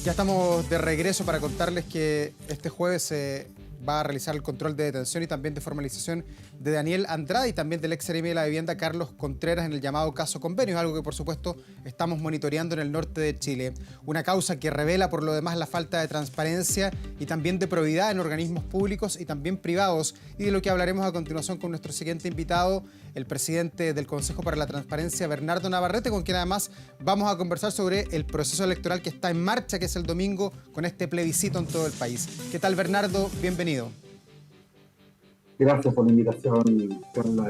Ya estamos de regreso para contarles que este jueves se va a realizar el control de detención y también de formalización de Daniel Andrade y también del ex seremi de la vivienda Carlos Contreras en el llamado caso Convenios, algo que por supuesto estamos monitoreando en el norte de Chile. Una causa que revela por lo demás la falta de transparencia y también de probidad en organismos públicos y también privados, y de lo que hablaremos a continuación con nuestro siguiente invitado, el presidente del Consejo para la Transparencia, Bernardo Navarrete, con quien además vamos a conversar sobre el proceso electoral que está en marcha, que es el domingo, con este plebiscito en todo el país. ¿Qué tal, Bernardo? Bienvenido. Gracias por la invitación, Carla.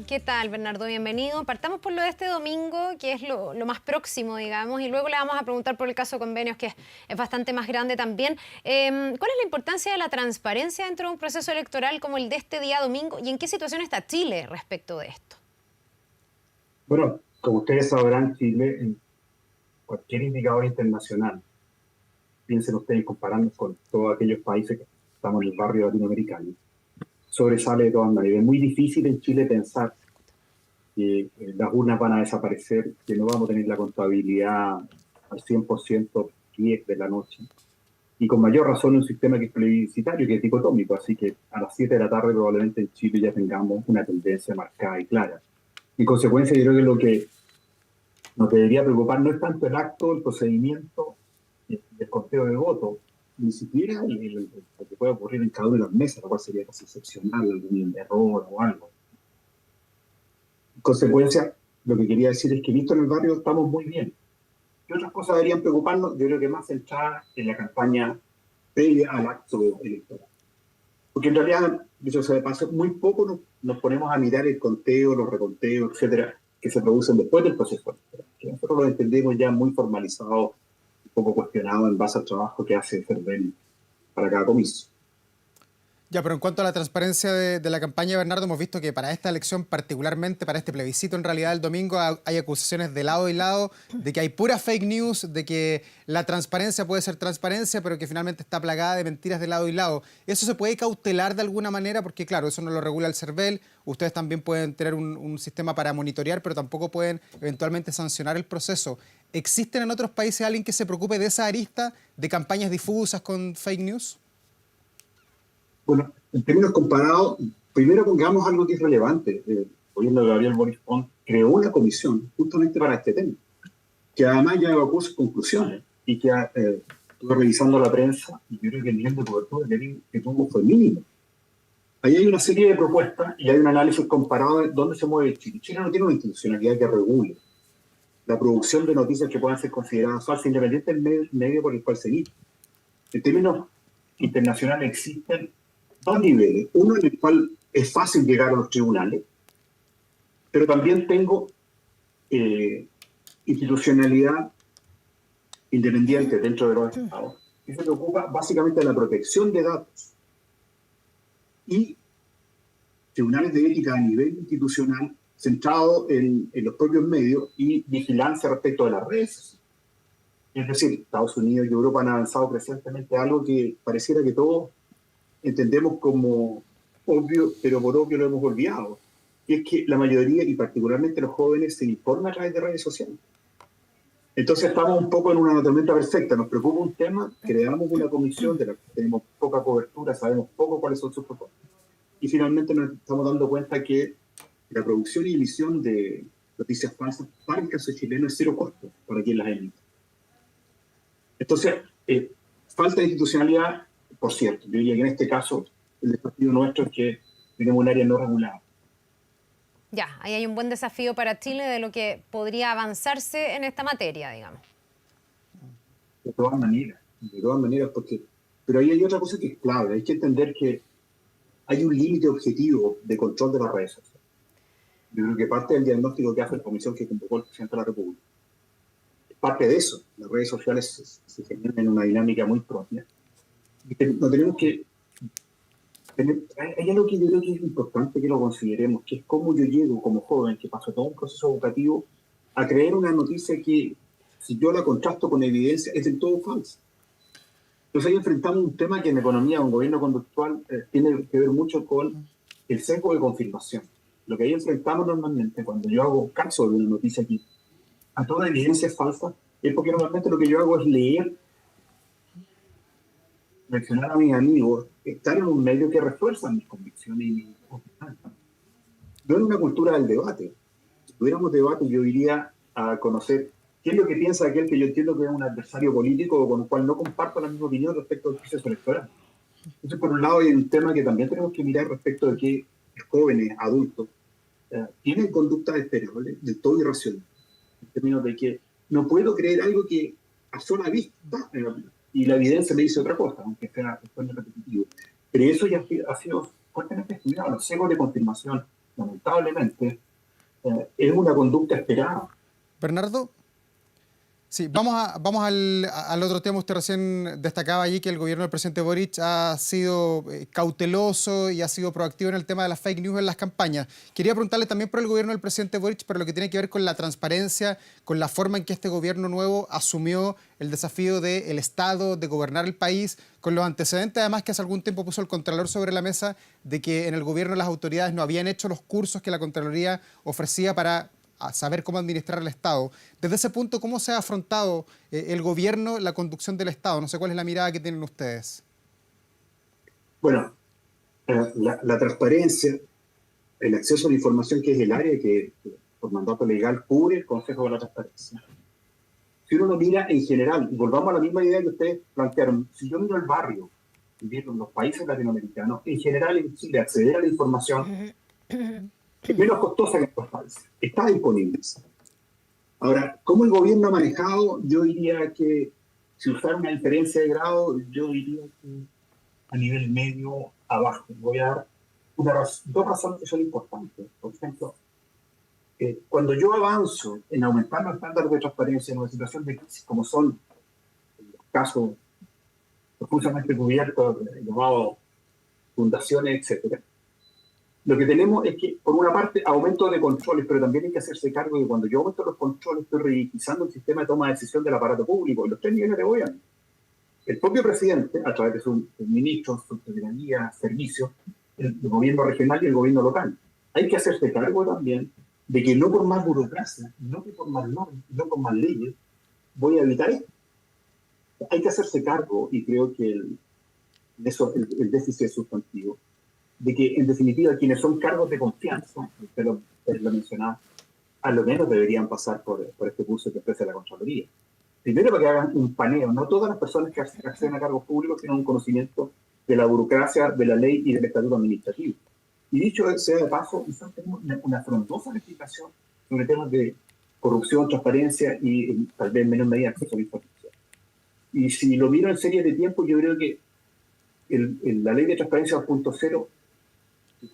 ¿Qué tal, Bernardo? Bienvenido. Partamos por lo de este domingo, que es lo más próximo, digamos, y luego le vamos a preguntar por el caso Convenios, que es bastante más grande también. ¿Cuál es la importancia de la transparencia dentro de un proceso electoral como el de este día domingo y en qué situación está Chile respecto de esto? Bueno, como ustedes sabrán, Chile, en cualquier indicador internacional, piensen ustedes comparando con todos aquellos países que estamos en el barrio latinoamericano, sobresale de todas maneras. Es muy difícil en Chile pensar que las urnas van a desaparecer, que no vamos a tener la contabilidad al 100% 10 de la noche. Y con mayor razón un sistema que es plebiscitario, que es dicotómico, así que a las 7 de la tarde probablemente en Chile ya tengamos una tendencia marcada y clara. En consecuencia, yo creo que lo que nos debería preocupar no es tanto el acto, el procedimiento, el conteo de votos, ni siquiera lo que puede ocurrir en cada una de las mesas, lo cual sería casi excepcional, algún error o algo. En consecuencia, lo que quería decir es que visto en el barrio estamos muy bien. ¿Qué otras cosas deberían preocuparnos? Yo creo que más centradas en la campaña previa al acto electoral. Porque en realidad, dicho sea de paso, muy poco nos ponemos a mirar el conteo, los reconteos, etcétera, que se producen después del proceso electoral. Que nosotros lo entendemos ya muy formalizado, un poco cuestionado en base al trabajo que hace Ferben para cada comicio. Ya, pero en cuanto a la transparencia de la campaña, Bernardo, hemos visto que para esta elección, particularmente para este plebiscito en realidad el domingo, hay acusaciones de lado y lado de que hay pura fake news, de que la transparencia puede ser transparencia, pero que finalmente está plagada de mentiras de lado y lado. ¿Eso se puede cautelar de alguna manera? Porque claro, eso no lo regula el CERVEL, ustedes también pueden tener un sistema para monitorear, pero tampoco pueden eventualmente sancionar el proceso. ¿Existen en otros países alguien que se preocupe de esa arista de campañas difusas con fake news? Bueno, en términos comparados, primero pongamos algo que es relevante. El gobierno de Gabriel Boric creó una comisión justamente para este tema, que además ya evacuó sus conclusiones y que estuve revisando la prensa y yo creo que el nivel de cobertura que tuvo fue mínimo. Ahí hay una serie de propuestas y hay un análisis comparado de dónde se mueve Chile. Chile no tiene una institucionalidad que regule la producción de noticias que puedan ser consideradas falsas, independiente del medio por el cual se emite. En términos internacionales existen dos niveles. Uno en el cual es fácil llegar a los tribunales, pero también tengo institucionalidad independiente dentro de los estados, que se preocupa básicamente de la protección de datos y tribunales de ética a nivel institucional centrado en los propios medios y vigilancia respecto de las redes. Es decir, Estados Unidos y Europa han avanzado crecientemente a algo que pareciera que todos entendemos como obvio, pero por obvio lo hemos olvidado. Y es que la mayoría, y particularmente los jóvenes, se informan a través de redes sociales. Entonces estamos un poco en una tormenta perfecta. Nos preocupa un tema, creamos una comisión de la que tenemos poca cobertura, sabemos poco cuáles son sus propuestas. Y finalmente nos estamos dando cuenta que la producción y emisión de noticias falsas para el caso chileno es cero costo para quien las emite. Entonces, falta de institucionalidad. Por cierto, yo diría que en este caso el desafío nuestro es que tenemos un área no regulada. Ya, ahí hay un buen desafío para Chile de lo que podría avanzarse en esta materia, digamos. De todas maneras, porque... Pero ahí hay otra cosa que es clave, hay que entender que hay un límite objetivo de control de las redes sociales. Yo creo que parte del diagnóstico que hace la comisión que convocó el presidente de la República es parte de eso. Las redes sociales se generan en una dinámica muy propia. No tenemos que... Hay algo que yo creo que es importante que lo consideremos, que es cómo yo llego como joven, que pasó todo un proceso educativo, a creer una noticia que, si yo la contrasto con evidencia, es del todo falsa. Entonces ahí enfrentamos un tema que en economía, un gobierno conductual, tiene que ver mucho con el sesgo de confirmación. Lo que ahí enfrentamos normalmente, cuando yo hago caso de una noticia que a toda evidencia es falsa, es porque normalmente lo que yo hago es leer mencionar a mis amigos, estar en un medio que refuerza mis convicciones y mis opiniones. No en una cultura del debate. Si tuviéramos debate, yo iría a conocer qué es lo que piensa aquel que yo entiendo que es un adversario político o con el cual no comparto la misma opinión respecto al proceso electoral. Entonces, por un lado, hay un tema que también tenemos que mirar respecto de que jóvenes, adultos, tienen conductas esperables, del todo irracionales, en términos de que no puedo creer algo que a sola vista, y la evidencia me dice otra cosa, aunque sea repetitivo. Pero eso ya ha sido fuertemente estudiado. Los sesgos de confirmación, lamentablemente, es una conducta esperada. Bernardo, sí, vamos al otro tema. Usted recién destacaba allí que el gobierno del presidente Boric ha sido cauteloso y ha sido proactivo en el tema de las fake news en las campañas. Quería preguntarle también por el gobierno del presidente Boric, pero lo que tiene que ver con la transparencia, con la forma en que este gobierno nuevo asumió el desafío del Estado, de gobernar el país, con los antecedentes además que hace algún tiempo puso el Contralor sobre la mesa de que en el gobierno las autoridades no habían hecho los cursos que la Contraloría ofrecía para a saber cómo administrar el Estado. Desde ese punto, ¿cómo se ha afrontado el gobierno, la conducción del Estado? No sé cuál es la mirada que tienen ustedes. Bueno, la transparencia, el acceso a la información, que es el área que por mandato legal cubre el Consejo de la Transparencia. Si uno lo mira en general, y volvamos a la misma idea que ustedes plantearon, si yo miro el barrio, en los países latinoamericanos, en general en Chile, acceder a la información es menos costosa que en otros países. Está disponible. Ahora, ¿cómo el gobierno ha manejado? Yo diría que, si usara una diferencia de grado, yo diría que a nivel medio abajo. Voy a dar dos razones que son importantes. Por ejemplo, cuando yo avanzo en aumentar los estándares de transparencia en una situación de crisis, como son los casos profusamente cubiertos, llamados fundaciones, etcétera, lo que tenemos es que, por una parte, aumento de controles, pero también hay que hacerse cargo de que cuando yo aumento los controles, estoy ridiculizando el sistema de toma de decisión del aparato público, en los 3 niveles de gobierno. El propio presidente, a través de sus ministros, su secretaría, servicios, el gobierno regional y el gobierno local. Hay que hacerse cargo también de que no por más burocracia, no que por más normas, no por más leyes, voy a evitar esto. Hay que hacerse cargo, y creo que el déficit es sustantivo, de que, en definitiva, quienes son cargos de confianza, pero lo mencionaba, a lo menos deberían pasar por este curso que ofrece la Contraloría. Primero, para que hagan un paneo. No todas las personas que acceden a cargos públicos tienen un conocimiento de la burocracia, de la ley y del estatuto administrativo. Y dicho sea de paso, nosotros tenemos una frondosa legislación sobre temas de corrupción, transparencia y tal vez en menor medida acceso a la información. Y si lo miro en serie de tiempo, yo creo que la ley de transparencia 2.0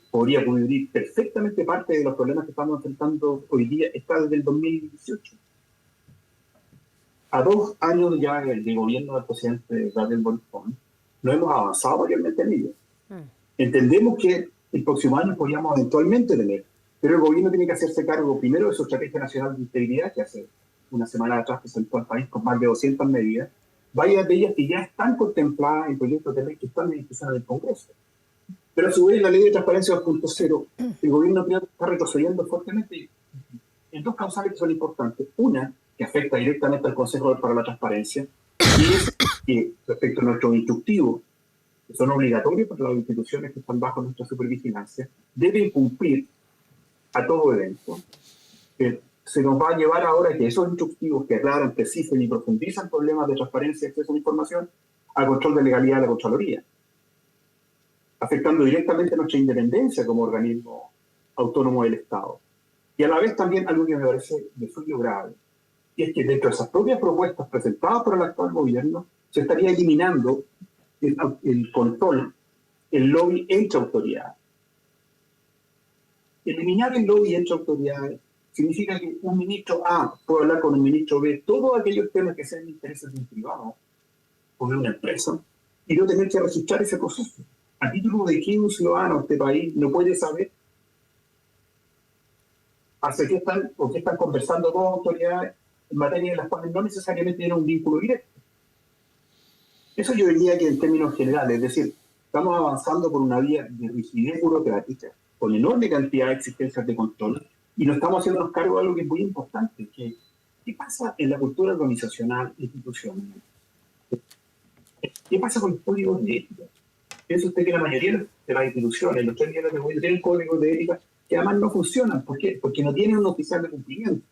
podría cubrir perfectamente parte de los problemas que estamos enfrentando hoy día. Está desde el 2018. A 2 años ya de gobierno del presidente Gabriel Boric, no hemos avanzado mayormente en ello. Entendemos que el próximo año podríamos eventualmente tener, pero el gobierno tiene que hacerse cargo primero de su estrategia nacional de integridad, que hace una semana atrás presentó al país con más de 200 medidas, varias de ellas que ya están contempladas en proyectos de ley que están en discusión del Congreso. Pero a su vez, la ley de transparencia 2.0, el gobierno creo que está retrocediendo fuertemente en dos causales que son importantes. Una, que afecta directamente al Consejo para la Transparencia, y es que, respecto a nuestros instructivos, que son obligatorios para las instituciones que están bajo nuestra supervigilancia, deben cumplir a todo evento. Se nos va a llevar ahora que esos instructivos que aclaran, precisan y profundizan problemas de transparencia y acceso a la información al control de legalidad de la Contraloría, afectando directamente nuestra independencia como organismo autónomo del Estado. Y a la vez también algo que me parece de suyo grave, y es que dentro de esas propias propuestas presentadas por el actual gobierno se estaría eliminando el control, el lobby entre autoridades. Eliminar el lobby entre autoridades significa que un ministro A puede hablar con un ministro B todos aquellos temas que sean de intereses de un privado o de una empresa y no tener que registrar ese proceso. ¿A título de qué un ciudadano de este país no puede saber hacia qué están conversando dos autoridades en materia de las cuales no necesariamente tienen un vínculo directo? Eso yo diría que en términos generales, es decir, estamos avanzando por una vía de rigidez burocrática, con enorme cantidad de existencias de control, y nos estamos haciéndonos cargo de algo que es muy importante, que ¿qué pasa en la cultura organizacional institucional? ¿Qué pasa con el código de ética? Piensa usted que la mayoría de las instituciones, los 3 millones de gobiernos, tienen códigos de ética que además no funcionan. ¿Por qué? Porque no tienen un oficial de cumplimiento.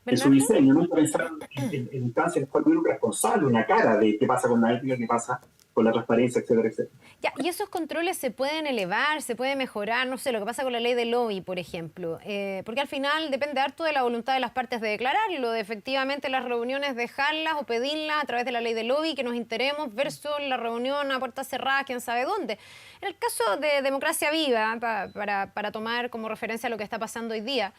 En su diseño, nunca pensaron en instancias en las cuales hubiera un responsable, una cara de qué pasa con la ética, qué pasa con la transparencia, etcétera, etcétera. Ya, y esos controles se pueden elevar, se puede mejorar, no sé, lo que pasa con la ley de lobby, por ejemplo, porque al final depende harto de la voluntad de las partes de declararlo, de efectivamente las reuniones dejarlas o pedirlas a través de la ley de lobby, que nos enteremos, versus la reunión a puertas cerradas, quién sabe dónde. En el caso de Democracia Viva, para tomar como referencia lo que está pasando hoy día,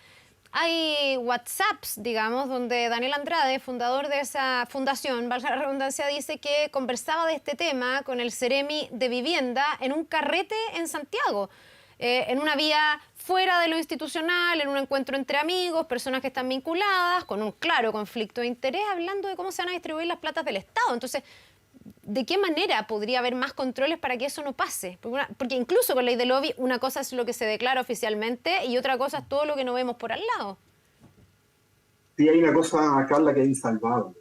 hay WhatsApps, digamos, donde Daniel Andrade, fundador de esa fundación, valga la redundancia, dice que conversaba de este tema con el Ceremi de Vivienda en un carrete en Santiago, en una vía fuera de lo institucional, en un encuentro entre amigos, personas que están vinculadas, con un claro conflicto de interés, hablando de cómo se van a distribuir las platas del Estado. Entonces, ¿de qué manera podría haber más controles para que eso no pase? Porque incluso con la ley de lobby, una cosa es lo que se declara oficialmente y otra cosa es todo lo que no vemos por al lado. Sí, hay una cosa, Carla, que es insalvable,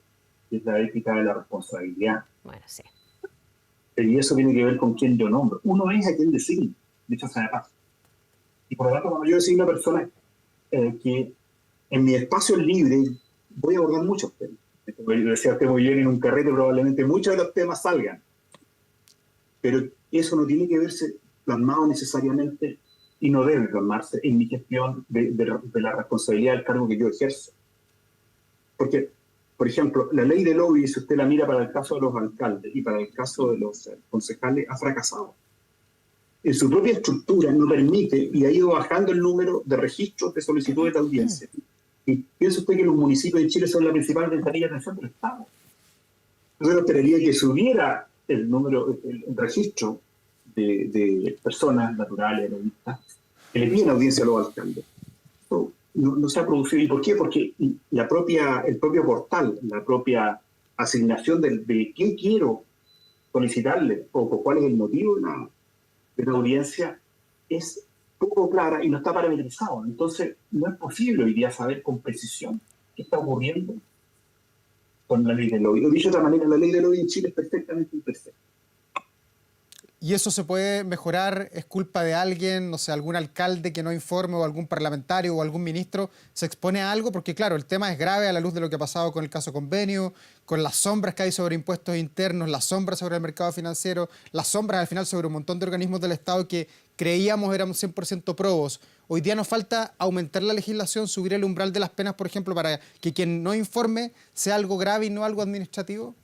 que es la ética de la responsabilidad. Bueno, sí. Y eso tiene que ver con quién yo nombro. Uno es a quien designo, dicho sea de paso. Y por lo tanto, cuando yo designo a personas que en mi espacio libre voy a abordar muchos temas. Como decía usted muy bien, en un carrete probablemente muchos de los temas salgan. Pero eso no tiene que verse plasmado necesariamente y no debe plasmarse en mi gestión de la responsabilidad del cargo que yo ejerzo. Porque, por ejemplo, la ley de lobby, si usted la mira para el caso de los alcaldes y para el caso de los concejales, ha fracasado. En su propia estructura no permite y ha ido bajando el número de registros de solicitudes de audiencia. Y piensa usted que los municipios de Chile son la principal ventanilla de atención del Estado. Entonces, esperaría que subiera el número, el registro de personas naturales, que le piden audiencia a los alcaldes. No se ha producido. ¿Y por qué? Porque el propio portal, la propia asignación de quién quiero solicitarle o cuál es el motivo de la audiencia es poco clara y no está parametrizado. Entonces, no es posible hoy día saber con precisión qué está ocurriendo con la ley de lobby. O dicho de otra manera, la ley de lobby en Chile es perfectamente imperfecta. ¿Y eso se puede mejorar? ¿Es culpa de alguien, no sé, algún alcalde que no informe o algún parlamentario o algún ministro se expone a algo? Porque claro, el tema es grave a la luz de lo que ha pasado con el caso Convenio, con las sombras que hay sobre impuestos internos, las sombras sobre el mercado financiero, las sombras al final sobre un montón de organismos del Estado que creíamos éramos 100% probos. Hoy día nos falta aumentar la legislación, subir el umbral de las penas, por ejemplo, para que quien no informe sea algo grave y no algo administrativo.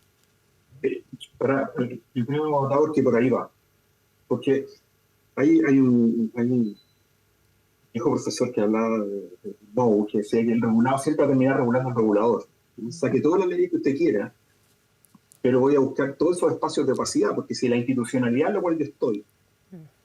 Yo creo, Votador, que por ahí va. Porque hay un viejo profesor que hablaba de Bow, que decía que el regulado siempre va a terminar regulando al regulador. Saque todas las leyes que usted quiera, pero voy a buscar todos esos espacios de opacidad, porque si la institucionalidad en la cual yo estoy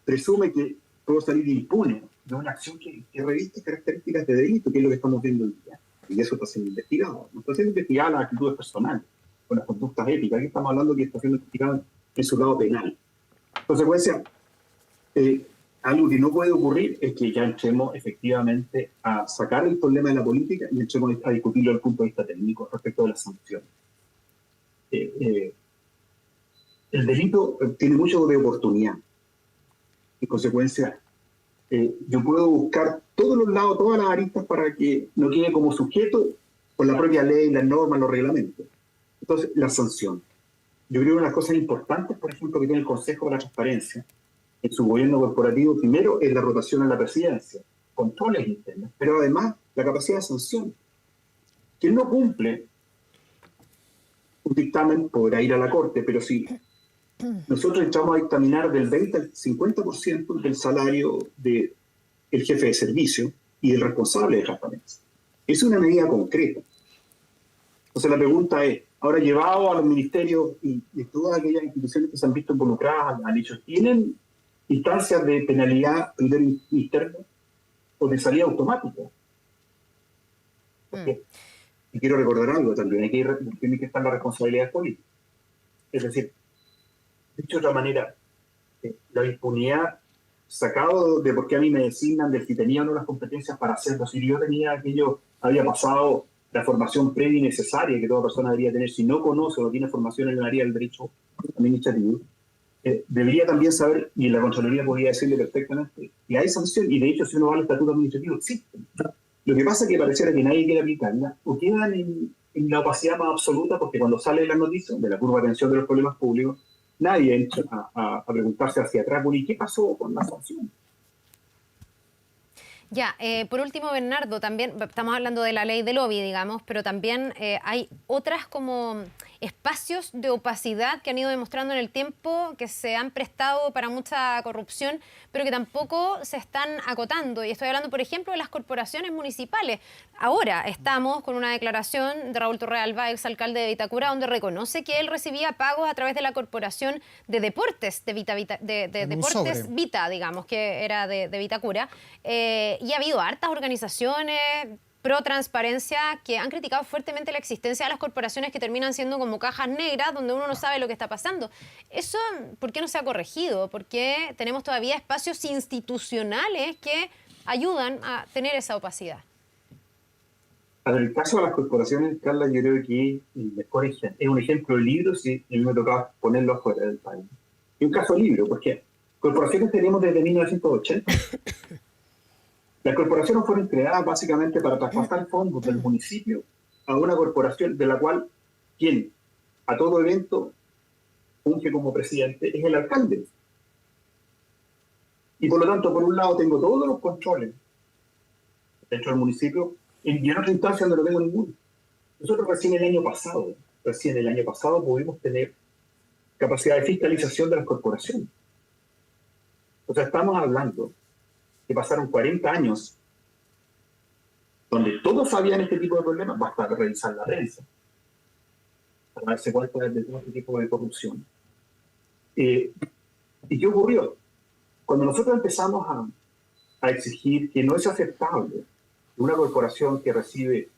presume que puedo salir impune de una acción que reviste características de delito, que es lo que estamos viendo hoy día, y eso está siendo investigado. No está siendo investigada las actitudes personales, con las conductas éticas. Aquí estamos hablando que está siendo investigado en su lado penal. En consecuencia, algo que no puede ocurrir es que ya entremos efectivamente a sacar el problema de la política y entremos a discutirlo desde el punto de vista técnico respecto de las sanciones. El delito tiene mucho de oportunidad. En consecuencia, yo puedo buscar todos los lados, todas las aristas para que no quede como sujeto con la propia ley, las normas, los reglamentos. Entonces, la sanción. Yo creo que una de las cosas importantes, por ejemplo, que tiene el Consejo de la Transparencia en su gobierno corporativo, primero es la rotación en la presidencia, controles internos, pero además la capacidad de sanción. Quien no cumple un dictamen podrá ir a la Corte, pero si nosotros entramos a dictaminar del 20 al 50% del salario del jefe de servicio y del responsable de transparencia. Es una medida concreta. Entonces la pregunta es, ahora llevado a los ministerios y todas aquellas instituciones que se han visto involucradas al hecho, ¿tienen instancias de penalidad interno o de salida automática? Y quiero recordar algo también, tiene que estar la responsabilidad política. Es decir, dicho de otra manera, la impunidad sacado de por qué a mí me designan de si tenía o no las competencias para hacerlo, si yo tenía aquello, había pasado la formación previa y necesaria que toda persona debería tener, si no conoce o no tiene formación en el área del derecho administrativo, debería también saber, y la Contraloría podría decirle perfectamente, que hay sanción, y de hecho si uno va al estatuto administrativo existe. Lo que pasa es que pareciera que nadie quiere aplicarla, o quedan en la opacidad más absoluta, porque cuando sale la noticia de la curva de atención de los problemas públicos, nadie entra a preguntarse hacia atrás, bueno, ¿y qué pasó con la sanción? Ya, por último, Bernardo, también estamos hablando de la ley de lobby, digamos, pero también hay otras como espacios de opacidad que han ido demostrando en el tiempo que se han prestado para mucha corrupción, pero que tampoco se están acotando. Y estoy hablando, por ejemplo, de las corporaciones municipales. Ahora estamos con una declaración de Raúl Torrealba, exalcalde de Vitacura, donde reconoce que él recibía pagos a través de la Corporación de Deportes de Deportes Vita, digamos, que era de Vitacura. Y ha habido hartas organizaciones pro transparencia que han criticado fuertemente la existencia de las corporaciones que terminan siendo como cajas negras donde uno no sabe lo que está pasando. Eso, ¿por qué no se ha corregido? ¿Por qué tenemos todavía espacios institucionales que ayudan a tener esa opacidad? A ver, el caso de las corporaciones, Carla, yo creo que es un ejemplo de libro, si a mí me tocaba ponerlo afuera del país. Es un caso de libro, porque corporaciones tenemos desde 1980. Las corporaciones fueron creadas básicamente para traspasar fondos del municipio a una corporación de la cual quien a todo evento funge como presidente es el alcalde. Y por lo tanto, por un lado, tengo todos los controles dentro del municipio y en otra instancia no lo tengo ninguno. Nosotros recién el año pasado pudimos tener capacidad de fiscalización de las corporaciones. O sea, estamos hablando que pasaron 40 años donde todos sabían este tipo de problemas, basta revisar la prensa para darse cuenta de todo este tipo de corrupción. ¿Y qué ocurrió? Cuando nosotros empezamos a exigir que no es aceptable que una corporación que recibe,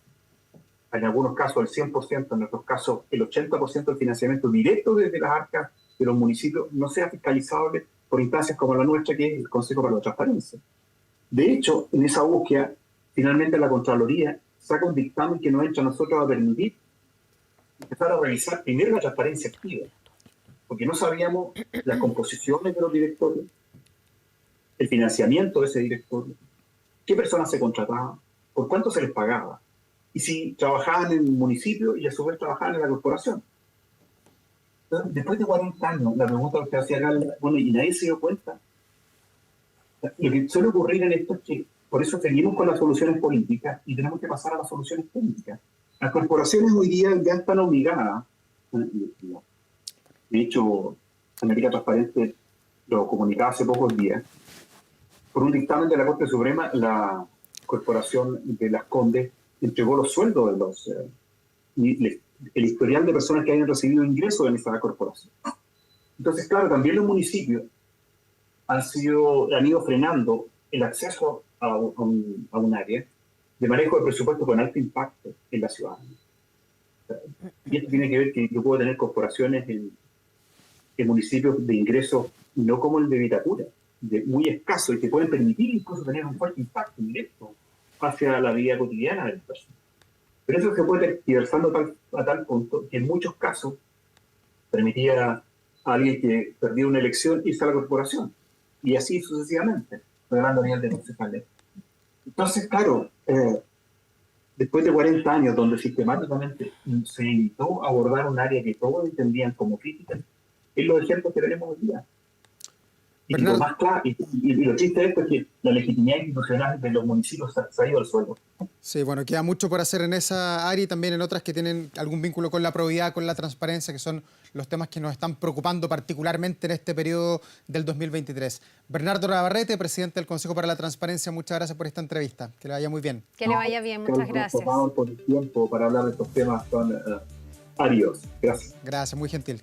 en algunos casos el 100%, en otros casos el 80% del financiamiento directo desde las arcas de los municipios, no sea fiscalizable por instancias como la nuestra, que es el Consejo para la Transparencia. De hecho, en esa búsqueda, finalmente la Contraloría saca un dictamen que nos entra a nosotros a permitir empezar a revisar primero la transparencia activa, porque no sabíamos las composiciones de los directorios, el financiamiento de ese directorio, qué personas se contrataban, por cuánto se les pagaba, y si trabajaban en el municipio y a su vez trabajaban en la corporación. Entonces, después de 40 años, la pregunta que hacía acá, bueno, y nadie se dio cuenta. Lo que suele ocurrir en esto es que por eso seguimos con las soluciones políticas y tenemos que pasar a las soluciones técnicas. Las corporaciones hoy día ya están obligadas, de hecho, América Transparente lo comunicaba hace pocos días, por un dictamen de la Corte Suprema, la Corporación de Las Condes entregó los sueldos de los el historial de personas que hayan recibido ingresos en esa corporación. Entonces, claro, también los municipios han ido frenando el acceso a un área de manejo de presupuesto con alto impacto en la ciudad. Y esto tiene que ver que yo puedo tener corporaciones en municipios de ingresos no como el de Vitacura, muy escaso, y que pueden permitir incluso tener un fuerte impacto directo hacia la vida cotidiana de las personas. Pero eso se puede tergiversando a tal punto que en muchos casos permitía a alguien que perdió una elección irse a la corporación. Y así sucesivamente, logrando a nivel de concejales. Entonces, claro, después de 40 años donde sistemáticamente se evitó abordar un área que todos entendían como crítica, es los ejemplos que tenemos hoy día. Y lo más claro, y lo triste de esto es que la legitimidad institucional de los municipios se ha ido al suelo. Sí, bueno, queda mucho por hacer en esa área y también en otras que tienen algún vínculo con la probidad, con la transparencia, que son los temas que nos están preocupando particularmente en este periodo del 2023. Bernardo Navarrete, presidente del Consejo para la Transparencia, muchas gracias por esta entrevista. Que le vaya muy bien. Que le vaya bien, muchas gracias. Por el tiempo para hablar de estos temas tan áridos. Gracias. Gracias, muy gentil.